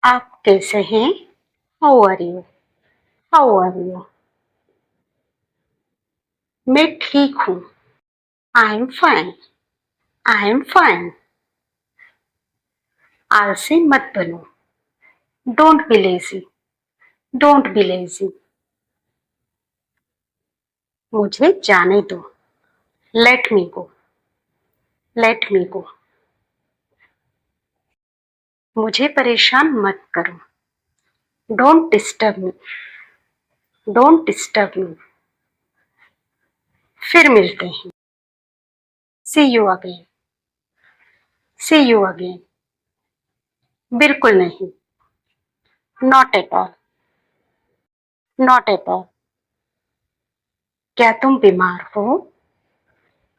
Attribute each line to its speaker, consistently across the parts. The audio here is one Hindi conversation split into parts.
Speaker 1: आप कैसे हैं? How are you? How are you? मैं ठीक हूँ। I am fine. I am fine. आलसी मत बनो। Don't be lazy. Don't be lazy. मुझे जाने दो। Let me go. Let me go. मुझे परेशान मत करो। Don't disturb me. Don't disturb me. फिर मिलते हैं। See you again. See you again. बिल्कुल नहीं। Not at all. Not at all. क्या तुम बीमार हो?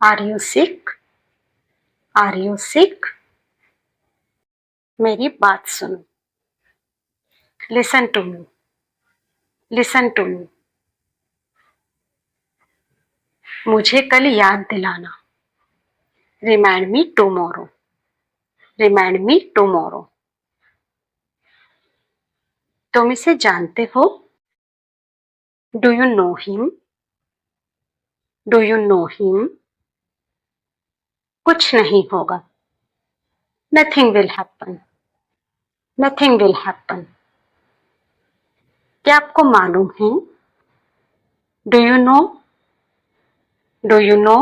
Speaker 1: Are you sick? Are you sick? मेरी बात सुनो। Listen to me. Listen to me. मुझे कल याद दिलाना। Remind me tomorrow. Remind me tomorrow. तुम इसे जानते हो? Do you know him? Do you know him? कुछ नहीं होगा। Nothing will happen. Nothing will happen. क्या आपको मालूम है? Do you know? Do you know?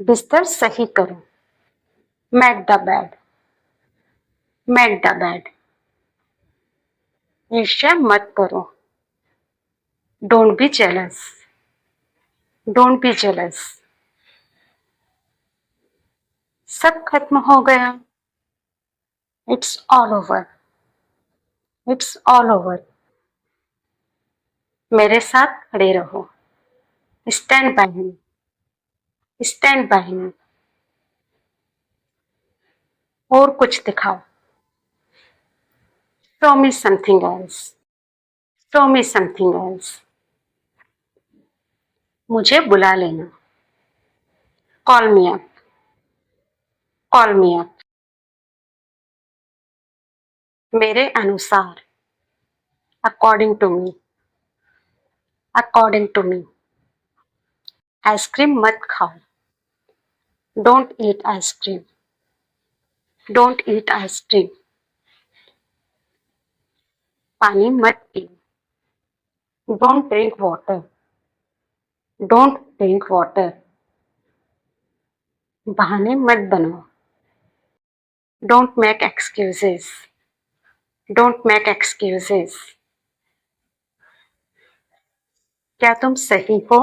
Speaker 1: बिस्तर सही करो। Make the bed. Make the bed. ईर्ष्या मत करो। Don't be jealous. Don't be jealous. सब खत्म हो गया। It's all over. It's all over. मेरे साथ खड़े रहो। Stand by me. Stand by me. और कुछ दिखाओ। Show me something else. Show me something else. मुझे बुला लेना। Call me up. Call me up. मेरे अनुसार। According to me. According to me. Ice cream मत खाओ। Don't eat ice cream. Don't eat ice cream. पानी मत पियो। Don't drink water. Don't drink water. बहाने मत बनाओ। Don't make excuses. Don't make excuses. क्या तुम सही हो?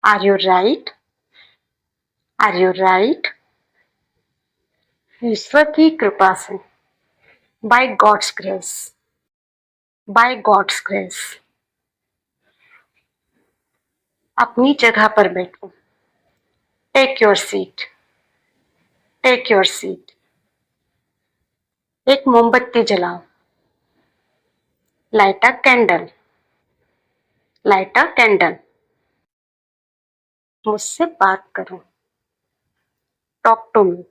Speaker 1: Are you right? Are you right? ईश्वर की कृपा से। By God's grace. By God's grace. अपनी जगह पर बैठो। Take your seat. Take your seat. एक मोमबत्ती जलाओ। Light a candle. Light a candle. मुझसे बात करो। Talk to me.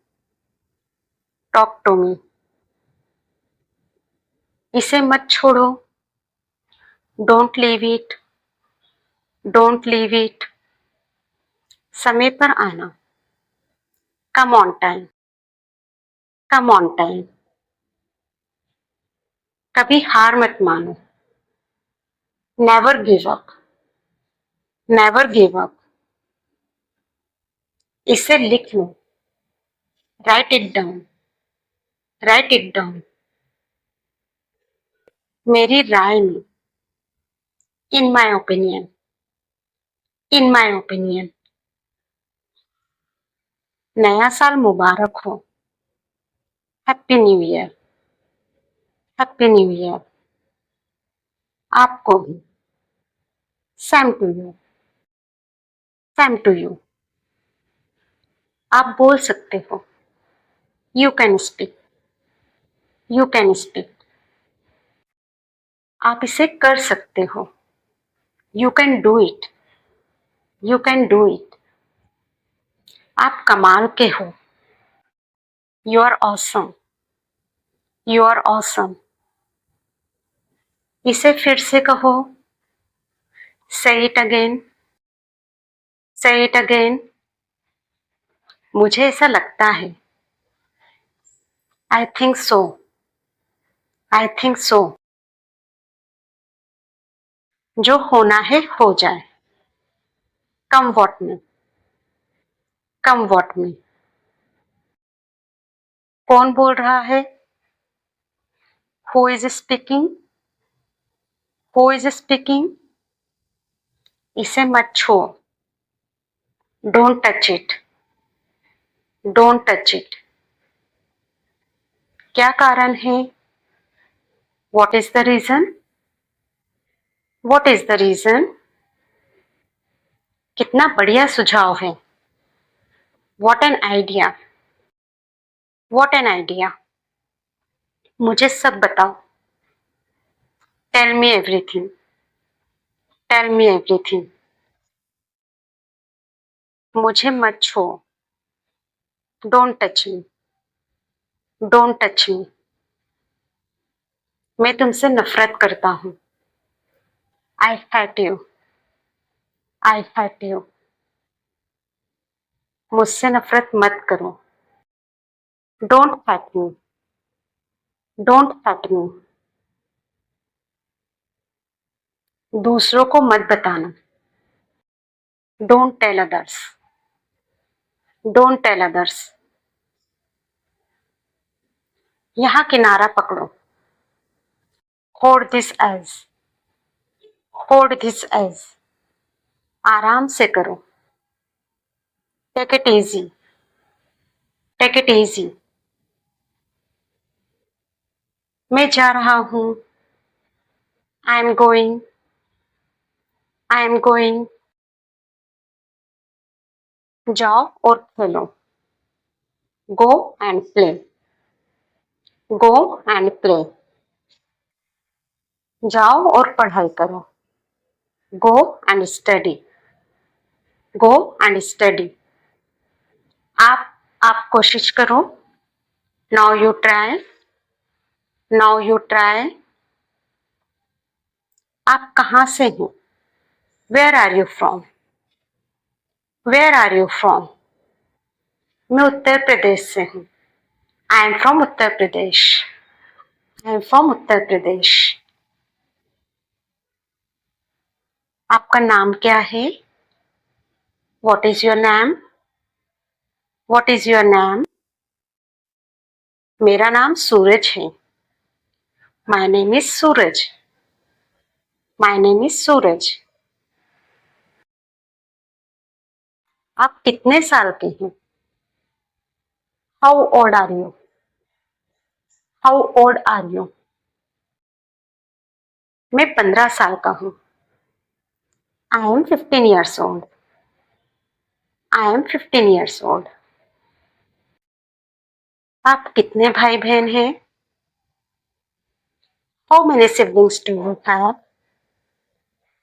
Speaker 1: Talk to me. इसे मत छोड़ो। Don't leave it. Don't leave it. समय पर आना। Come on time. Come on time. कभी हार मत मानो। Never give up. Never give up. इसे लिख लो। Write it down. Write it down. मेरी राय में। In my opinion. In my opinion. नया साल मुबारक हो। Happy new year. Happy new year. आपको भी। Same to you. Same to you. आप बोल सकते हो। You can speak. You can speak. आप इसे कर सकते हो। You can do it. You can do it. आप कमाल के हो। You are awesome. You are awesome. इसे फिर से कहो। Say it again. Say it again. मुझे ऐसा लगता है। I think so. I think so. जो होना है हो जाए। कम वॉट में। कम वॉट में। कौन बोल रहा है? Who is speaking? Who is speaking? इसे मत छुओ। Don't touch it. Don't touch it. क्या कारण है? What is the reason? What is the reason? कितना बढ़िया सुझाव है। What an idea. What an idea. मुझे सब बताओ। Tell me everything. Tell me everything. मुझे मत छुओ। Don't touch me. Don't touch me. मैं तुमसे नफरत करता हूं। I hate you. I hate you. मुझसे नफरत मत करो। Don't hate me. Don't hate me. दूसरों को मत बताना। Don't tell others. Don't tell others. यहां किनारा पकड़ो। Hold this edge. Hold this edge. आराम से करो। Take it easy. Take it easy. मैं जा रहा हूं। I am going. I am going. जाओ और खेलो। Go and play. Go and play. जाओ और पढ़ाई करो। Go and study. Go and study. आप कोशिश करो। Now you try. Now you try. आप कहाँ से हैं? Where are you from? Where are you from? मैं उत्तर प्रदेश से हूँ। I am from Uttar Pradesh. I am from Uttar Pradesh. आपका नाम क्या है? What is your name? What is your name? मेरा नाम सूरज है। My name is Suraj. My name is Suraj. आप कितने साल के हैं? How old are you? How old are you? मैं 15 साल का हूँ। I am 15 years old. I am 15 years old. आप कितने भाई बहन हैं? How many siblings do you have?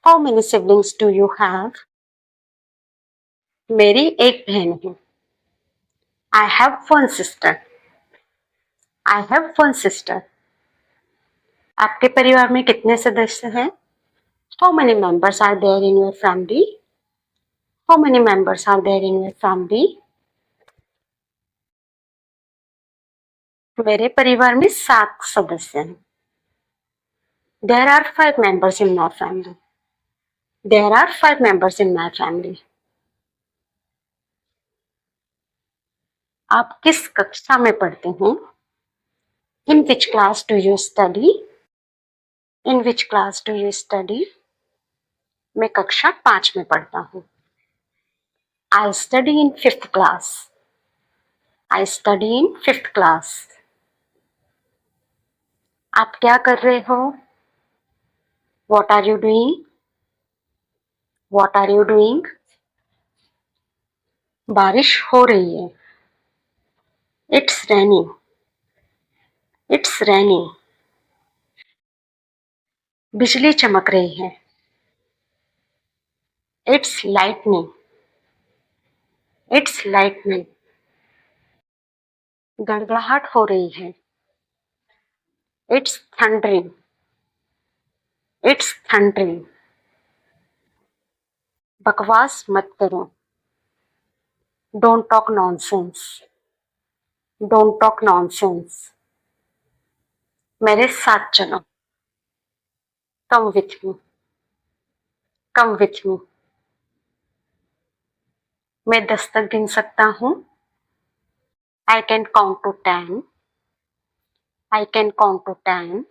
Speaker 1: How many siblings do you have? मेरी एक बहन है। I have one sister. I have one sister. आपके परिवार में कितने सदस्य हैं? How many members are there in your family? How many members are there in your family? मेरे परिवार में 7 सदस्य हैं। There are 5 members in my family. There are 5 members in my family. आप किस कक्षा में पढ़ते हैं? In which class do you study? In which class do you study? मैं कक्षा 5 में पढ़ता हूँ। I study in 5th class. I study in 5th class. आप क्या कर रहे हो? What are you doing? What are you doing? बारिश हो रही है। It's raining. It's raining. बिजली चमक रही है। It's lightning. It's lightning. गड़गड़ाहट हो रही है। It's thundering, it's thundering. बकवास मत करो, don't talk nonsense, don't talk nonsense. मेरे साथ चलो, come with me, come with me. मैं 10 तक गिन सकता हूँ। I can count to 10, I can count to 10।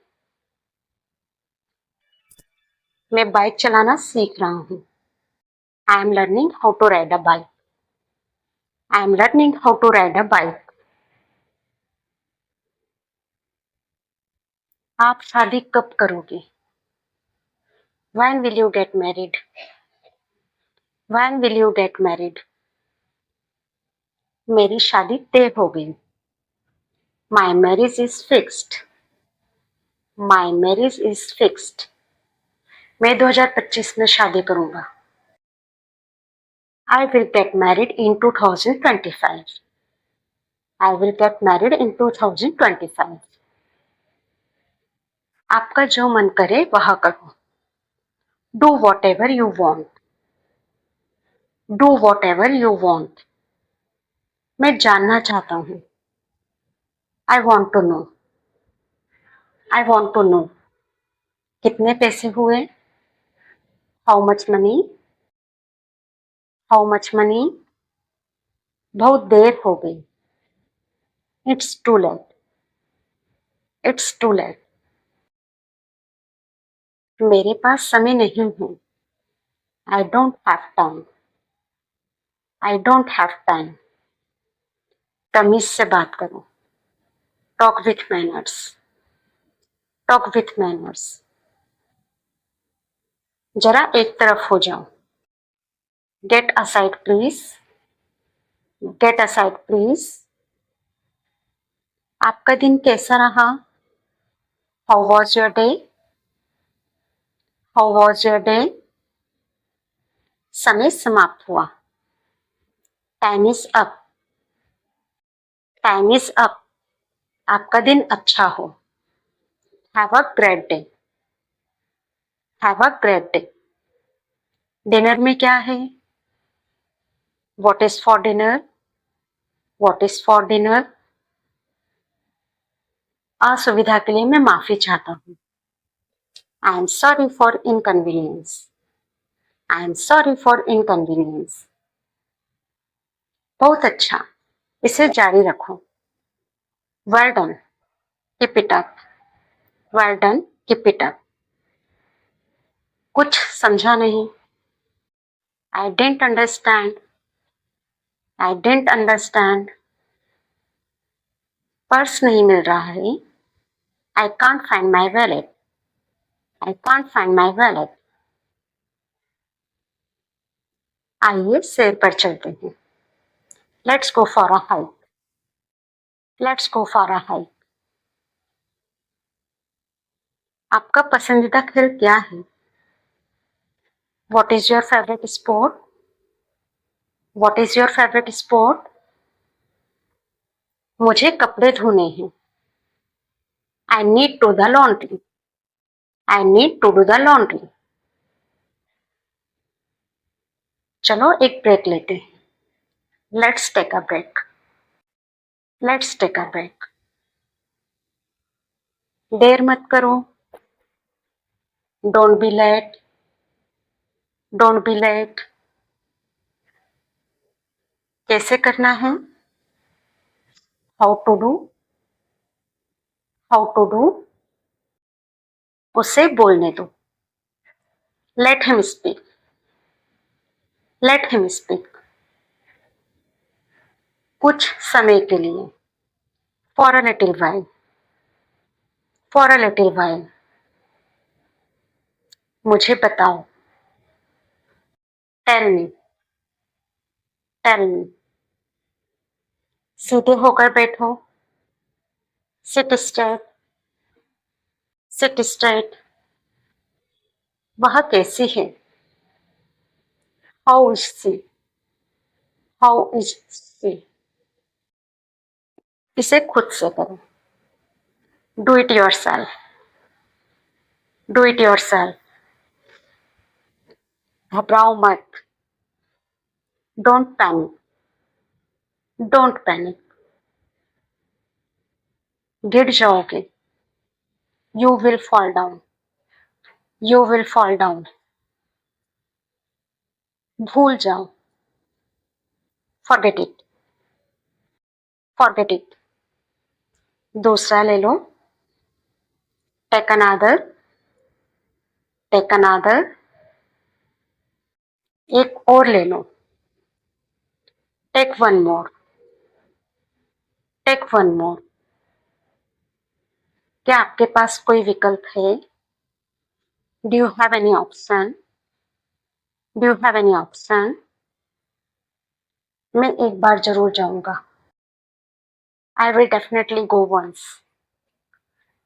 Speaker 1: मैं बाइक चलाना सीख रहा हूँ। I am learning how to ride a bike, I am learning how to ride a bike. आप शादी कब करोगे? When will you get married? When will you get married? मेरी शादी तय हो गई। My marriage is fixed. My marriage is fixed. मैं 2025 में शादी करूंगा। I will get married in 2025. I will get married in 2025. आपका जो मन करे वह करो। Do whatever you want. Do whatever you want. मैं जानना चाहता हूँ। I want to know. I want to know. कितने पैसे हुए? How much money? How much money? बहुत देर हो गई। It's too late. It's too late. मेरे पास समय नहीं है। I don't have time. I don't have time. तमीज से बात करो। Talk with manners. Talk with manners. जरा एक तरफ हो जाओ। Get aside please. Get aside please. आपका दिन कैसा रहा? How was your day? How was your day? समय समाप्त हुआ। Time is up. Time is up. आपका दिन अच्छा हो। Have a great day. Have a great day. Dinner में क्या है? What is for dinner? What is for dinner? असुविधा के लिए मैं माफी चाहता हूँ। I am sorry for inconvenience. I am sorry for inconvenience. बहुत अच्छा, इसे जारी रखो। Well done. Keep it up. Well done. Keep it up. कुछ समझा नहीं। I didn't understand. I didn't understand. Purse नहीं मिल रहा है। I can't find my wallet. I can't find my wallet. आइए सैर पर चलते हैं। Let's go for a hike. Let's go for a hike. आपका पसंदीदा खेल क्या है? What is your favorite sport? What is your favorite sport? मुझे कपड़े धोने हैं। I need to do the laundry. I need to do the laundry. चलो एक ब्रेक लेते हैं। Let's take a break. Let's take a break. देर मत करो। Don't be late. Don't be late. कैसे करना है? How to do? How to do? उसे बोलने दो। Let him speak. Let him speak. कुछ समय के लिए। For a little while. For a little while. मुझे बताओ। Tell me. Tell me. सीधे होकर बैठो। Sit straight. Sit straight. वह कैसी है? How is she? How is she? इसे खुद से करो। Do it yourself, do it yourself. घबराओ मत, डोंट पैनिक, डोंट पैनिक। गिर जाओगे, you will fall down, you will fall down. भूल जाओ, फॉरगेट इट, फॉरगेट इट। दूसरा ले लो, टेक अनदर, टेक अनदर। एक और ले लो, take one more, take one more. क्या आपके पास कोई विकल्प है? Do you have any option? Do you have any option? मैं एक बार जरूर जाऊंगा। आई will definitely go once,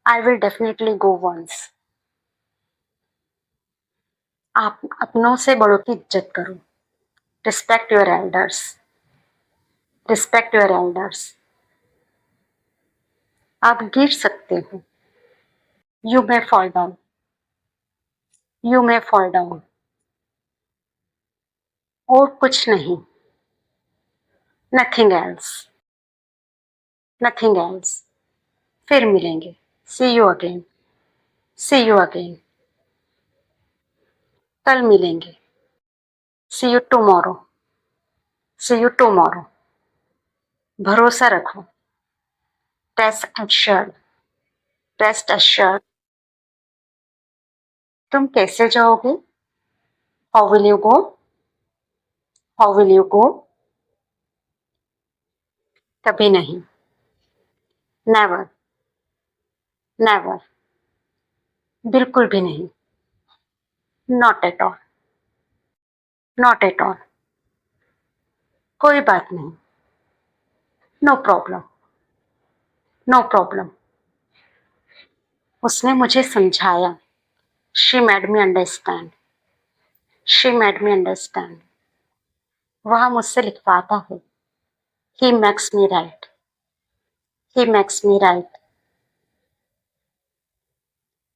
Speaker 1: I will definitely go once. आप अपनों से बड़ों की इज्जत करो, respect your elders, respect your elders. आप गिर सकते हो, you may fall down, you may fall down. और कुछ नहीं, नथिंग एल्स, नथिंग एल्स। फिर मिलेंगे, see you again, see you again. कल मिलेंगे, see you tomorrow, see you tomorrow. भरोसा रखो, रेस्ट एश्योर्ड, रेस्ट एश्योर्ड। तुम कैसे जाओगे? How will you go? How will you go? कभी नहीं, नेवर, नेवर। बिल्कुल भी नहीं, not at all, not at all. कोई बात नहीं, नो प्रॉब्लम, नो प्रॉब्लम। उसने मुझे समझाया, she made me understand, she made me understand. वह मुझसे लिखवाता है, he makes me write, he makes me write.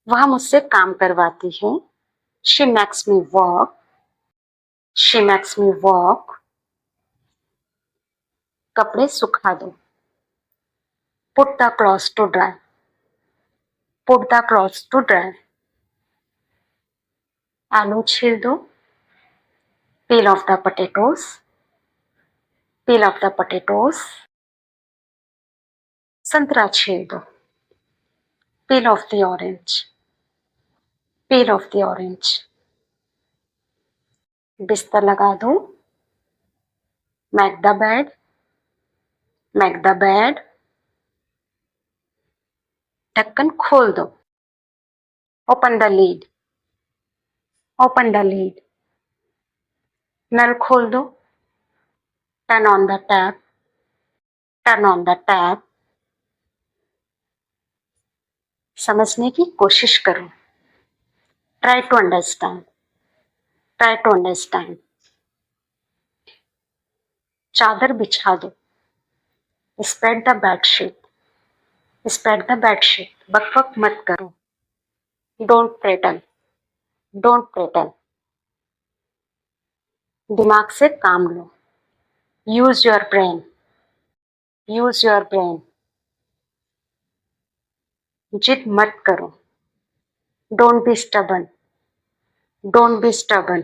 Speaker 1: वह मुझसे काम करवाती है, she makes me work, she makes me work. कपड़े सुखा दो, put the clothes to dry, put the clothes to dry. आलू छील दो, peel off the potatoes, peel off the potatoes। संतरा छील दो, peel off the orange, peel off the orange। बिस्तर लगा दो, make the bed, make the bed। ढक्कन खोल दो, open the lid, open the lid। नल खोल दो, turn on the tap, turn on the tap। समझने की कोशिश करो, try to understand, try to understand। चादर बिछा दो, spread the bed sheet, spread the bed sheet। बक बक मत करो, don't prattle, don't prattle। दिमाग से काम लो, use your brain, use your brain. जिद मत करो, don't be stubborn, don't be stubborn.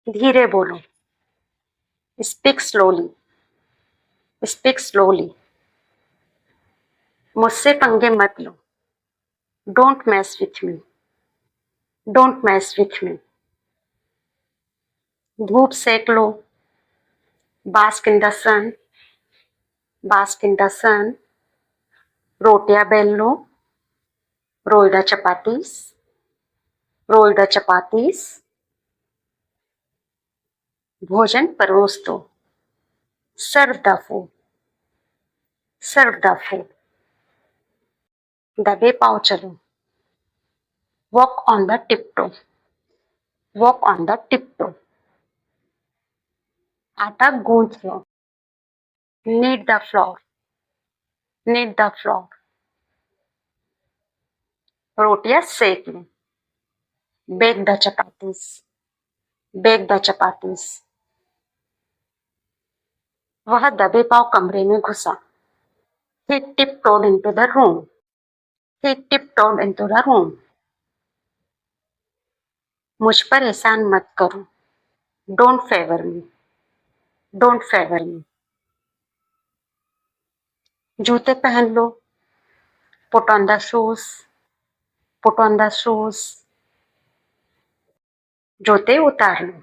Speaker 1: धीरे बोलो, स्पीक स्लोली, स्पीक स्लोली। मुझसे पंगे मत लो, don't mess with me, don't mess with me. धूप सेक लो, bask in the sun, bask in the sun. रोटियां बेल लो, roll the chapatis, roll the chapatis. भोजन परोस दो, serve the food, serve the food. दबे पाँव चलो, walk on the tiptoe, walk on the tiptoe. आटा गूंथ लो, knead the flour, knead the flour, रोटियां सेक लें, bake the chapatis, bake the chapatis. वह दबे पांव कमरे में घुसा, he tiptoed into the room, he tiptoed into the room. मुझ पर एहसान मत करो, don't favor me, don't favor me. जूते पहन लो, put on the shoes, put on the shoes. जूते उतार लो,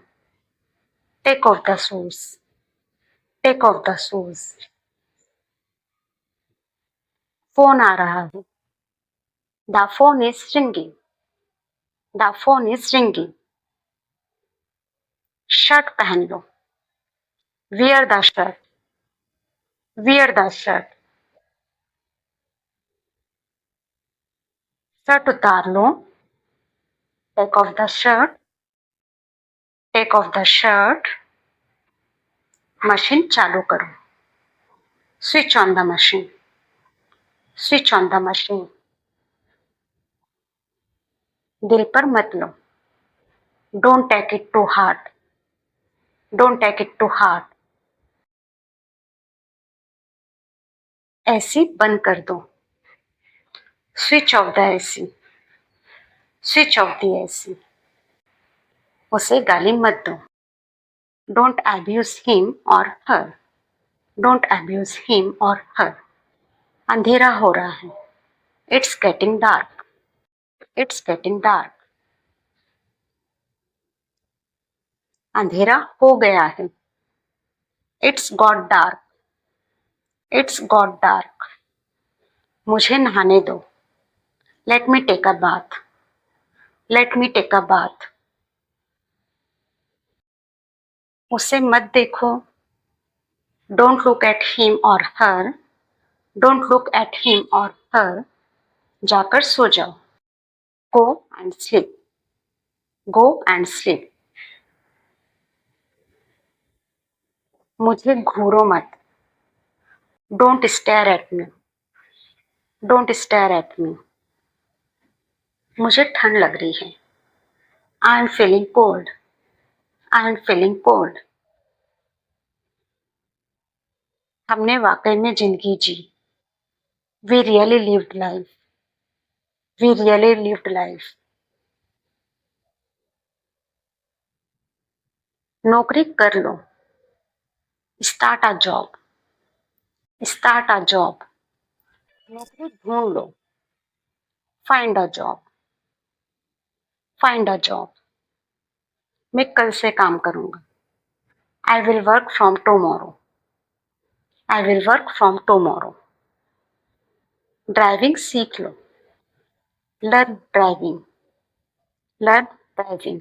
Speaker 1: take off the shoes, take off the shoes. Phone आ रहा है, the phone is ringing, the phone is ringing. Shirt पहन लो, wear the shirt, wear the shirt. Shirt उतार लो, take off the shirt, take off the shirt. Machine चालू करो, switch on the machine, switch on the machine. दिल पर मत लो, don't take it too hard, don't take it too hard. AC बंद कर दो, switch off the AC, switch off the AC. उसे गाली मत दो, don't abuse him or her, don't abuse him or her. अंधेरा हो रहा है, it's getting dark, it's getting dark. अंधेरा हो गया है, it's got dark, it's got dark. मुझे नहाने दो, let me take a bath, let me take a bath. उसे मत देखो, don't look at him or her, don't look at him or her. जाकर सो जाओ, go and sleep, go and sleep. मुझे घूरो मत, don't stare at me, don't stare at me. मुझे ठंड लग रही है, I am feeling cold, I am feeling cold. हमने वाकई में जिंदगी जी, we really lived life, we really lived life. नौकरी कर लो, start a job, start a job. नौकरी ढूंढ लो, find a job, find a job. मैं कल से काम करूंगा, I will work from tomorrow, I will work from tomorrow. Driving सीख लो, learn driving, learn driving.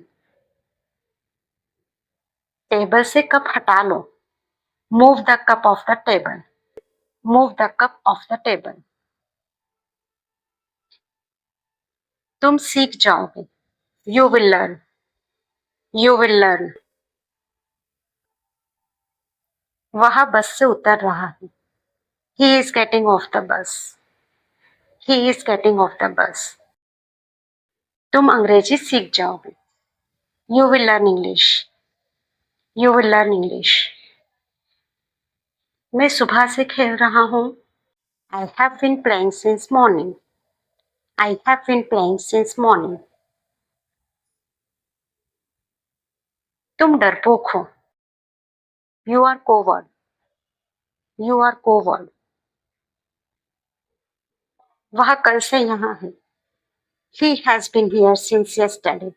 Speaker 1: Table से कप हटा लो, move the cup off the table, move the cup off the table. तुम सीख जाओगे, you will learn, you will learn. वह बस से उतर रहा है, he is getting off the bus, he is getting off the bus. तुम अंग्रेजी सीख जाओगे, you will learn English, you will learn English. मैं सुबह से खेल रहा हूँ, I have been playing since morning, I have been playing since morning. तुम डरपोक हो, you are coward, you are coward. वह कल से यहाँ है, he has been here since yesterday,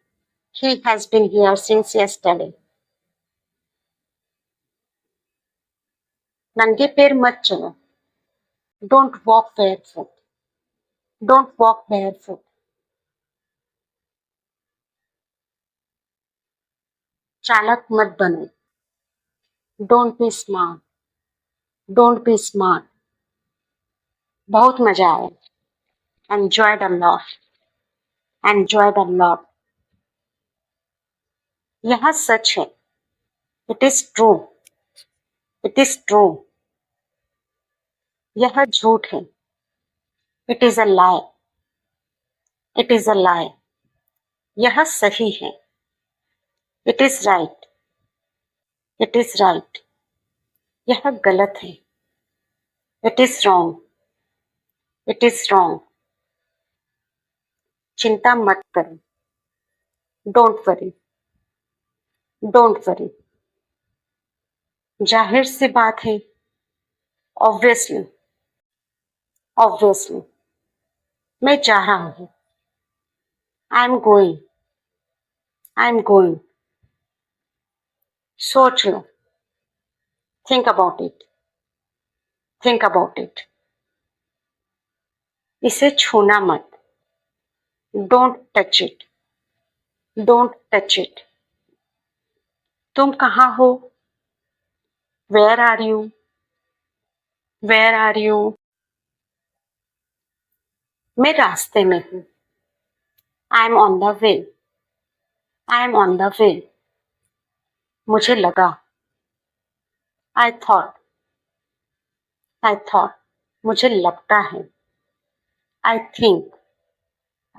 Speaker 1: he has been here since yesterday. नंगे पैर मत चलो, don't walk barefoot, don't walk barefoot. चालाक मत बनो, don't be smart, don't be smart. बहुत मजा आया, enjoyed a lot, enjoyed a lot. यह सच है, it is true, it is true. यह झूठ है। It is a lie. It is a lie. यह सही है। It is right. It is right. यह गलत है। It is wrong. It is wrong. चिंता मत करो। Don't worry. Don't worry. जाहिर सी बात है। ऑब्वियसली। ऑब्वियसली। मैं जा रहा हूँ। I am going. I am going. सोच लो। Think about it. Think about it. इसे छूना मत। Don't touch it. Don't touch it. तुम कहाँ हो? Where are you? Where are you? मैं रास्ते में हूँ। I am on the way. I am on the way. मुझे लगा। I thought. I thought. मुझे लगता है। I think.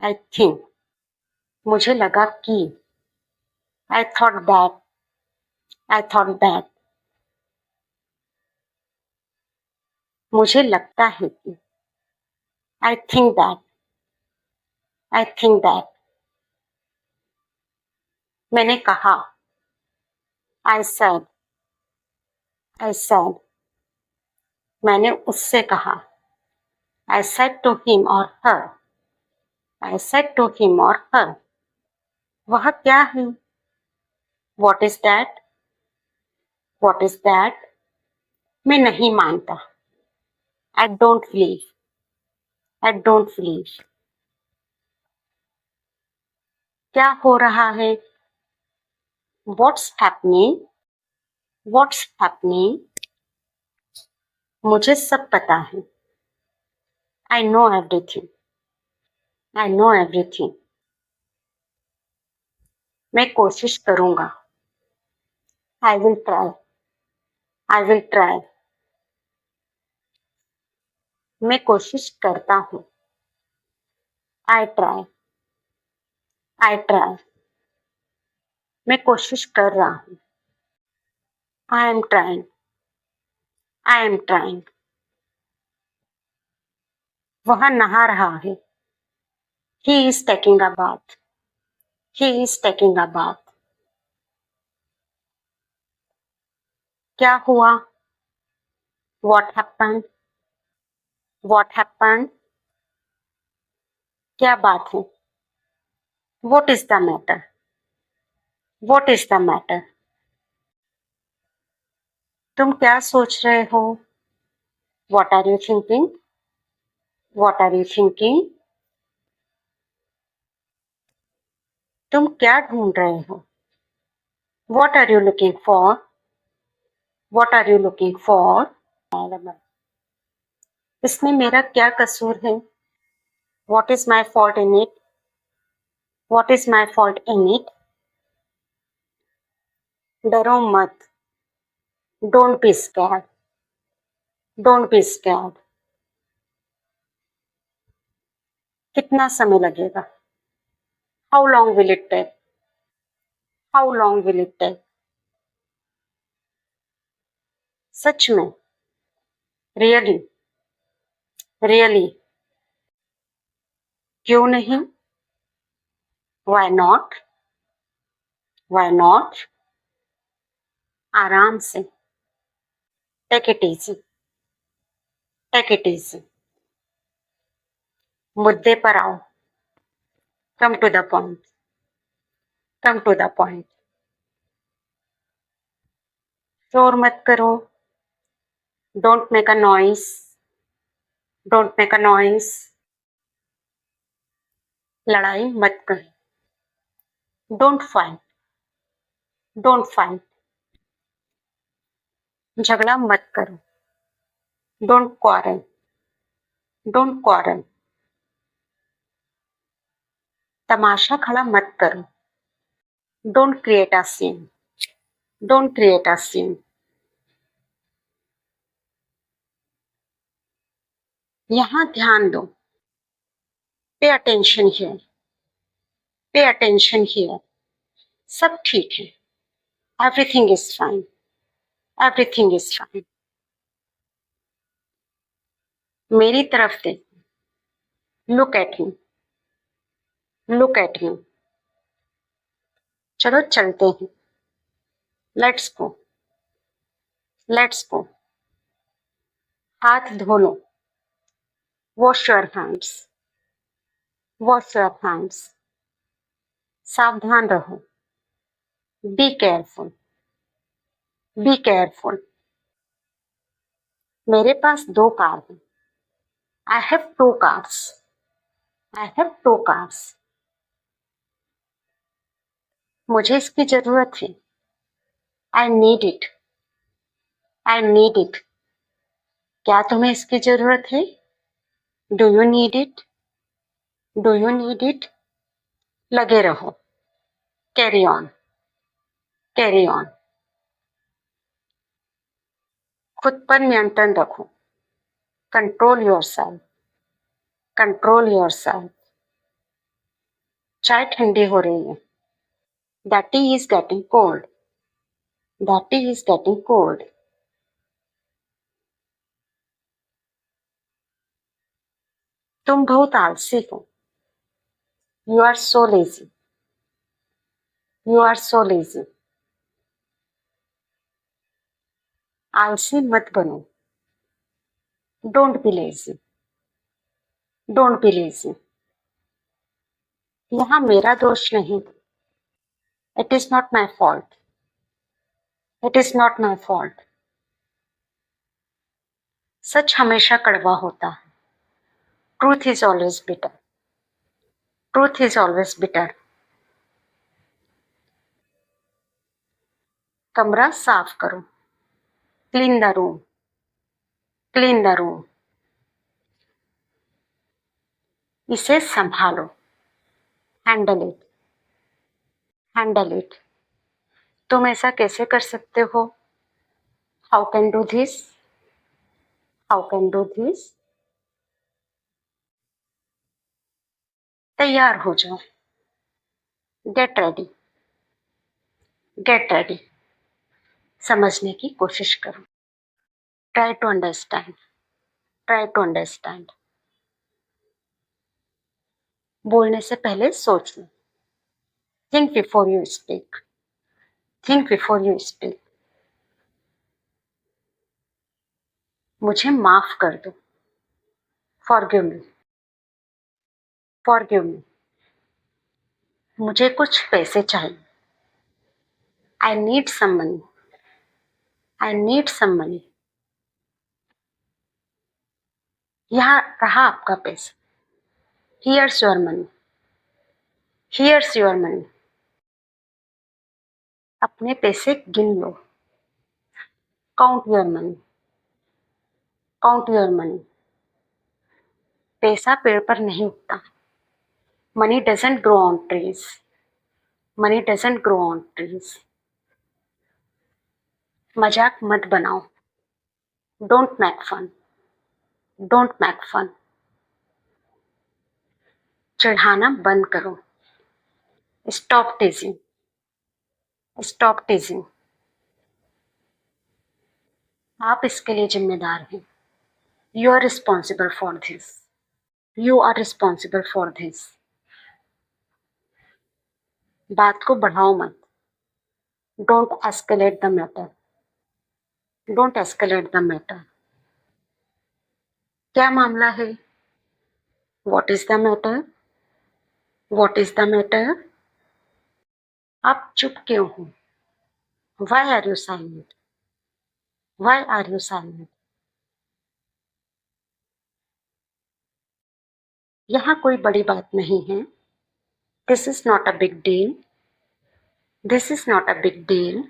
Speaker 1: I think. मुझे लगा कि। I thought that. I thought that. मुझे लगता है कि। I think that. I think that. मैंने कहा। I said. I said. मैंने उससे कहा। आई सेड टू हिम और हर। आई सेड टू हिम और हर। वह क्या है? What is that? What is that? मैं नहीं मानता। I don't believe. I don't believe. क्या हो रहा है? What's happening? What's happening? मुझे सब पता है। I know everything. I know everything. मैं कोशिश करूंगा। I will try. I will try. मैं कोशिश करता हूँ। I try. I try. मैं कोशिश कर रहा हूँ। I am trying. I am trying. वह नहा रहा है। He is taking a bath. He is taking a bath. क्या हुआ? What happened? What happened? क्या बात है? What is the matter? What is the matter? तुम क्या सोच रहे हो? What are you thinking? What are you thinking? तुम क्या ढूंढ रहे हो? What are you looking for? What are you looking for? इसमें मेरा क्या कसूर है? What is my fault in it? What is my fault in it? डरो मत। Don't be scared. Don't be scared. कितना समय लगेगा? How long will it take? How long will it take? सच में? रियली? रियली? क्यों नहीं? Why not? Why not? आराम से। Take it easy. Take it easy. मुद्दे पर आओ। Come to the point. Come to the point. शोर मत करो। Don't make a noise. Don't make a noise. लड़ाई मत करो। Don't fight. Don't fight. झगड़ा मत करो। Don't quarrel. Don't quarrel. तमाशा खड़ा मत करो। Don't create a scene. Don't create a scene. यहाँ ध्यान दो. Pay attention here. Pay attention here. सब ठीक है. Everything is fine. Everything is fine. मेरी तरफ देखो. Look at me. Look at me. चलो चलते हैं. Let's go. Let's go. हाथ धो लो. Wash your hands. Wash your hands. सावधान रहो. Be careful. Be careful. मेरे पास 2 कार हैं. I have 2 cars. I have 2 cars. मुझे इसकी जरूरत है. I need it. I need it. क्या तुम्हें इसकी जरूरत है? Do you need it? Do you need it? लगे रहो. Carry on. Carry on. खुद पर नियंत्रण रखो. Control yourself. Control yourself. चाय ठंडी हो रही है. That T is getting cold. That T is getting cold. तुम बहुत आलसी हो. You are so lazy. You are so lazy. आलसी मत बनो. Don't be lazy. Don't be lazy. यहाँ मेरा दोष नहीं. It is not my fault. It is not my fault. सच हमेशा कड़वा होता है. Truth is always bitter. Truth is always bitter. कमरा साफ करो. Clean the room. Clean the room. इसे संभालो. Handle it. Handle it. तुम ऐसा कैसे कर सकते हो? How can do this? How can do this? तैयार हो जाओ. Get ready. Get ready. समझने की कोशिश करो. Try to understand. Try to understand. बोलने से पहले सोच लो. Think before you speak. Think before you speak. मुझे माफ कर दो. Forgive me. Forgive me. मुझे कुछ पैसे चाहिए. I need some money. I need some money. यहाँ रहा आपका पैसा. Here's your money. Here's your money. अपने पैसे गिन लो. Count your money. Count your money. पैसा पेड़ पर नहीं उगता. Money doesn't grow on trees. Money doesn't grow on trees. मजाक मत बनाओ. Don't make fun. Don't make fun. चिढ़ाना बंद करो. Stop teasing. Stop teasing. आप इसके लिए जिम्मेदार हैं. You are responsible for this. You are responsible for this. बात को बढ़ाओ मत. Don't escalate the matter. Don't escalate the matter. क्या मामला है? What is the matter? What is the matter? आप चुप क्यों हो? Why are you silent? Why are you silent? यहाँ कोई बड़ी बात नहीं है. This is not a big deal. This is not a big deal.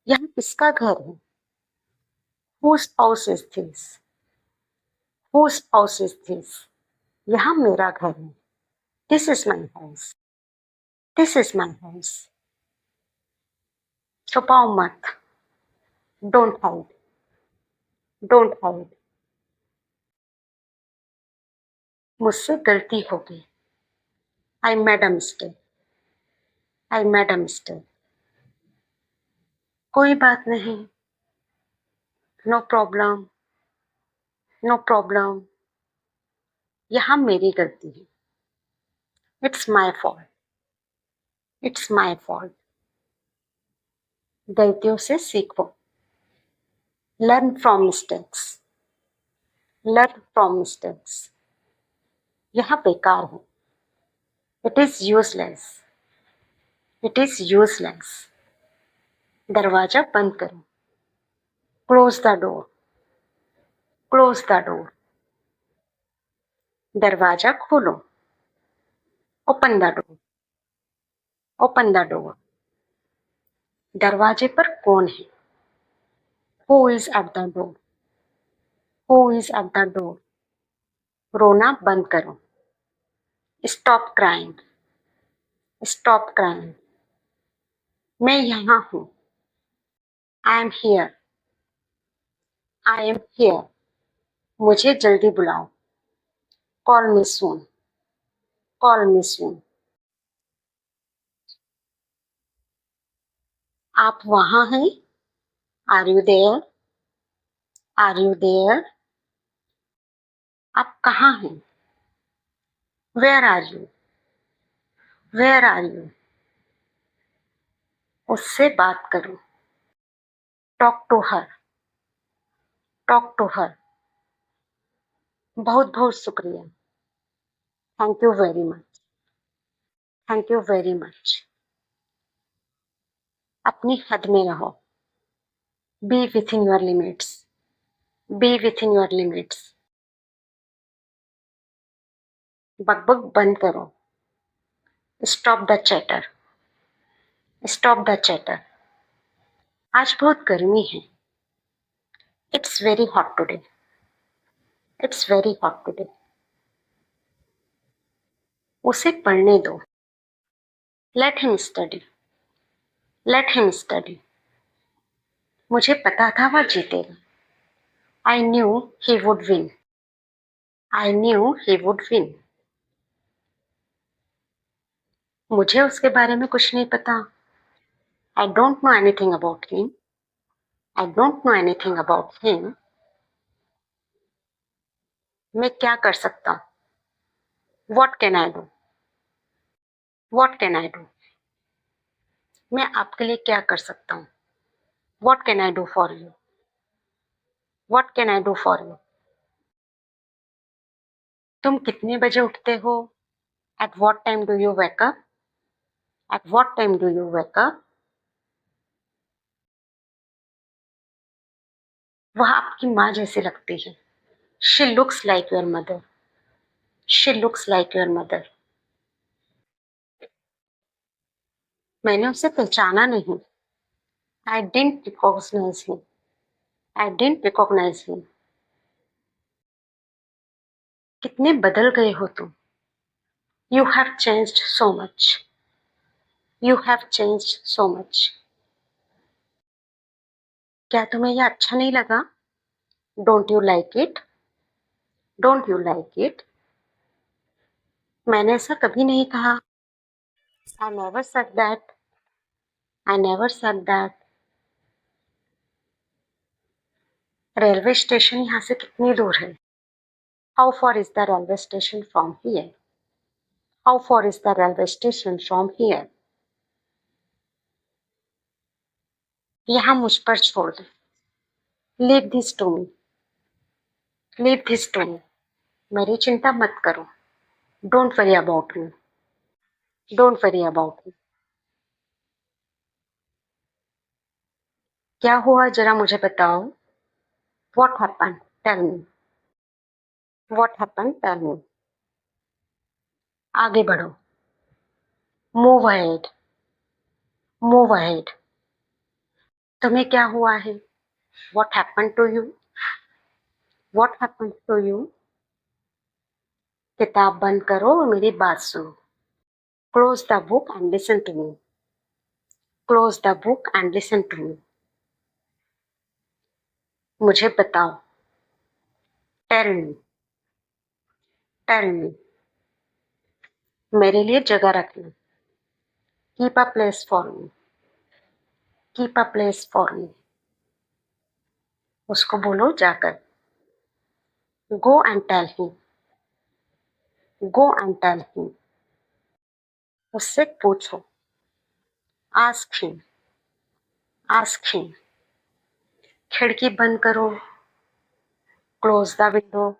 Speaker 1: यहाँ किसका घर है? Whose house is this? Whose house is this? यहाँ मेरा घर है. This is my house. This is my house. छुपाओ मत. Don't hide. Don't hide. मुझसे गलती हो गई। I made a mistake. I made a mistake. कोई बात नहीं। No problem. No problem. यहाँ मेरी गलती है। It's my fault. It's my fault. गलतियों से सीखो। Learn from mistakes. Learn from mistakes. यह बेकार है। It is useless. It is useless. दरवाजा बंद करो। Close the door. Close the door. दरवाजा खोलो। Open the door. Open the door. दरवाजे पर कौन है? Who is at the door? Who is at the door? रोना बंद करो। Stop crying. Stop crying. मैं यहाँ हूँ। I am here. I am here. मुझे जल्दी बुलाओ। Call me soon. Call me soon. आप वहाँ हैं? Are you there? Are you there? आप कहाँ हैं? Where are you? Where are you? उससे बात करो। Talk to her. Talk to her. बहुत बहुत शुक्रिया। Thank you very much. Thank you very much. अपनी हद में रहो। B with in your limits. B with in your limits. बकबक बंद करो। Stop the chatter. Stop the chatter. आज बहुत गर्मी है। It's very hot today. It's very hot today. उसे पढ़ने दो। Let him study. Let him study. मुझे पता था वह जीतेगा। I knew he would win. I knew he would win. मुझे उसके बारे में कुछ नहीं पता। आई don't know anything about him. I don't know anything about him. मैं क्या कर सकता हूँ? What can I do? What can I do? मैं आपके लिए क्या कर सकता हूँ? What can I do for you? What can I do for you? तुम कितने बजे उठते हो? At what time do you wake up? At what time do you wake up? वह आपकी माँ जैसी लगती है। She looks like your mother. She looks like your mother. मैंने उसे पहचाना नहीं। I didn't recognize him. I didn't recognize him. कितने बदल गए हो तुम। You have changed so much. You have changed so much. क्या तुम्हें यह अच्छा नहीं लगा? Don't you like it? Don't you like it? मैंने ऐसा कभी नहीं कहा। I never said that. I never said that. Railway station यहाँ से कितनी दूर है? How far is the railway station from here? How far is the railway station from here? यहाँ मुझ पर छोड़ दो। Leave this to me. Leave this to me. मेरी चिंता मत करो। Don't worry about me. Don't worry about me. क्या हुआ जरा मुझे बताओ। What happen? Tell me. What happen? Tell me. आगे बढ़ो। Move ahead. Move ahead. तुम्हें क्या हुआ है? What happen to you? What happen to you? किताब बंद करो और मेरी बात सुनो। Close the book and listen to me. Close the book and listen to me. मुझे बताओ। टेल मी। टेल मी, मेरे लिए जगह रखना। Keep a place for me, keep a place for me. उसको बोलो जाकर। Go and tell him, go and tell him. उससे पूछो। Ask him, ask him. खिड़की बंद करो। Close the window,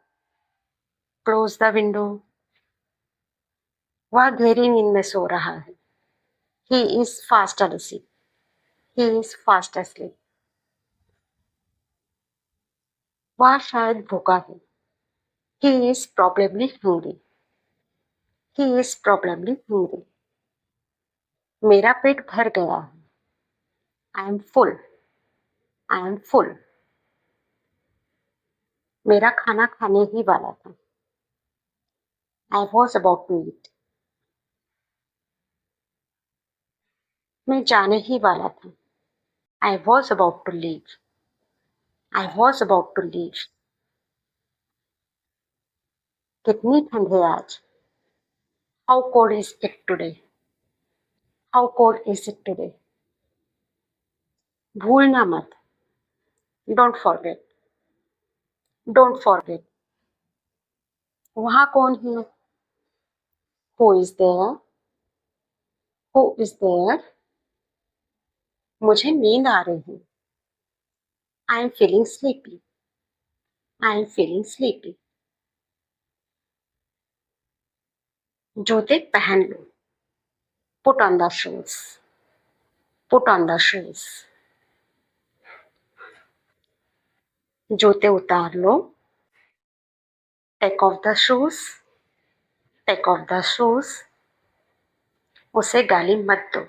Speaker 1: close the window. वह गहरी नींद में सो रहा है। He is fast asleep, he is fast asleep। वह शायद भूखा है। He is probably hungry, he is probably hungry। मेरा पेट भर गया है। I am full, I am full. मेरा खाना खाने ही वाला था। I was about to eat, मैं जाने ही वाला था। I was about to leave, I was about to leave. कितनी ठंड है आज। How cold is it today, how cold is it today. भूलना मत। Don't forget, don't forget. वहाँ कौन है। Who is there, who is there. मुझे नींद आ रही है। I am feeling sleepy, I am feeling sleepy. जूते पहन लो। Put on the shoes, put on the shoes. जूते उतार लो। Take off the shoes, take off the shoes. उसे गाली मत दो।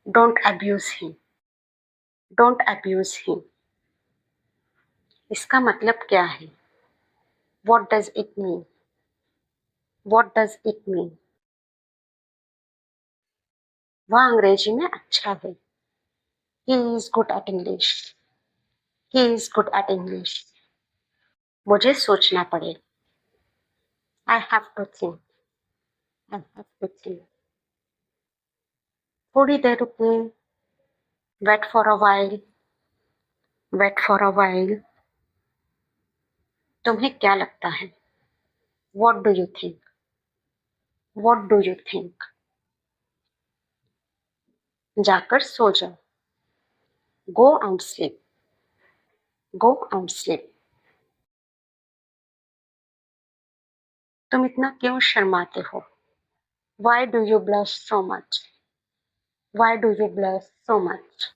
Speaker 1: Don't abuse him, don't abuse him. इसका मतलब क्या है। What does it mean, what does it mean. वह अंग्रेजी में अच्छा है। He is good at English, he is good at English. मुझे सोचना पड़ेगा। I have to think, I have to think. थोड़ी देर रुकिए। Wait for a while, wait for a while. तुम्हें क्या लगता है। What do you think, what do you think. जाकर सो जाओ। Go and sleep, go and sleep. तुम इतना क्यों शर्माते हो। Why do you blush so much, why do you blush so much.